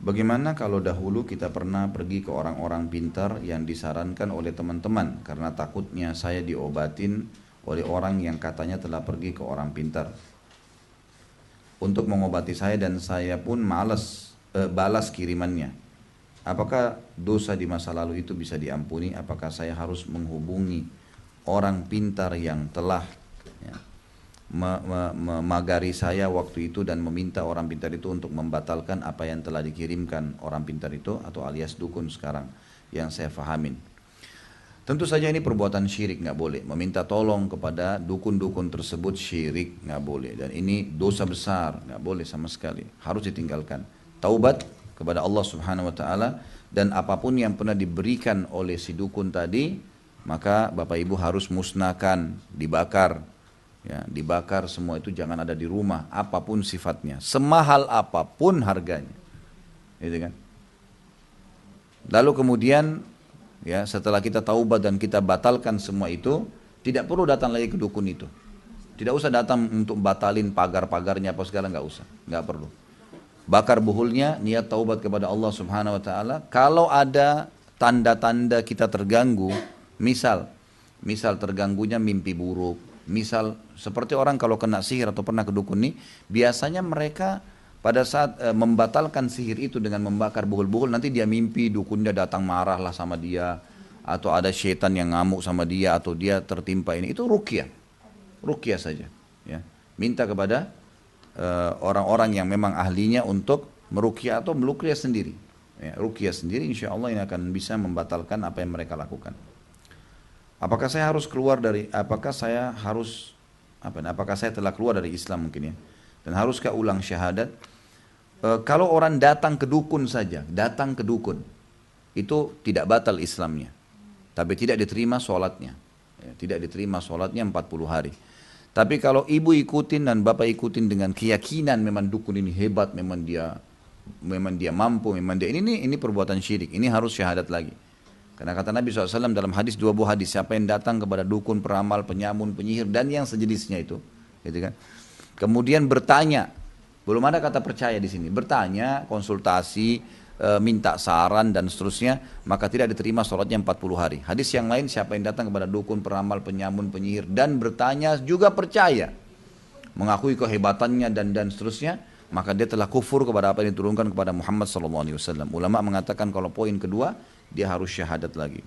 Bagaimana kalau dahulu kita pernah pergi ke orang-orang pintar yang disarankan oleh teman-teman karena takutnya saya diobatin oleh orang yang katanya telah pergi ke orang pintar untuk mengobati saya dan saya pun malas balas kirimannya. Apakah dosa di masa lalu itu bisa diampuni? Apakah saya harus menghubungi orang pintar yang telah ya, memagari saya waktu itu dan meminta orang pintar itu untuk membatalkan apa yang telah dikirimkan orang pintar itu, atau alias dukun sekarang yang saya fahamin? Tentu saja ini perbuatan syirik, nggak boleh. Meminta tolong kepada dukun-dukun tersebut syirik, nggak boleh. Dan ini dosa besar, nggak boleh sama sekali. Harus ditinggalkan. Taubat kepada Allah Subhanahu Wa Taala, dan apapun yang pernah diberikan oleh si dukun tadi, maka Bapak Ibu harus musnahkan, dibakar. Ya, dibakar semua itu, jangan ada di rumah, apapun sifatnya, semahal apapun harganya. Gitu kan? Lalu kemudian ya, setelah kita taubat dan kita batalkan semua itu, tidak perlu datang lagi ke dukun itu. Tidak usah datang untuk batalin pagar-pagarnya apa segala, nggak usah, nggak perlu. Bakar buhulnya, niat taubat kepada Allah Subhanahu Wa Taala. Kalau ada tanda-tanda kita terganggu, misal terganggunya mimpi buruk, misal seperti orang kalau kena sihir atau pernah ke dukun nih, biasanya mereka pada saat membatalkan sihir itu dengan membakar buhul-buhul, nanti dia mimpi dukunnya datang marah lah sama dia, atau ada syaitan yang ngamuk sama dia, atau dia tertimpa ini. Itu ruqyah saja. Ya. Minta kepada orang-orang yang memang ahlinya untuk meruqyah atau meluqyah sendiri. Ya, ruqyah sendiri, insya Allah ini akan bisa membatalkan apa yang mereka lakukan. Apakah saya harus keluar dari, apakah saya telah keluar dari Islam mungkin ya? Dan haruskah ulang syahadat? Kalau orang datang ke dukun saja, itu tidak batal Islamnya, tapi tidak diterima sholatnya. Ya, tidak diterima sholatnya 40 hari. Tapi kalau ibu ikutin dan bapak ikutin dengan keyakinan memang dukun ini hebat, memang dia mampu, memang dia ini perbuatan syirik, ini harus syahadat lagi. Karena kata Nabi SAW dalam hadis, dua buah hadis, siapa yang datang kepada dukun, peramal, penyamun, penyihir, dan yang sejenisnya itu, gitu kan? Kemudian bertanya, belum ada kata percaya di sini, bertanya, konsultasi, minta saran dan seterusnya, maka tidak diterima sholatnya 40 hari. Hadis yang lain, siapa yang datang kepada dukun, peramal, penyamun, penyihir, dan bertanya juga percaya, mengakui kehebatannya dan seterusnya, maka dia telah kufur kepada apa yang diturunkan kepada Muhammad SAW. Ulama mengatakan kalau poin kedua, dia harus syahadat lagi.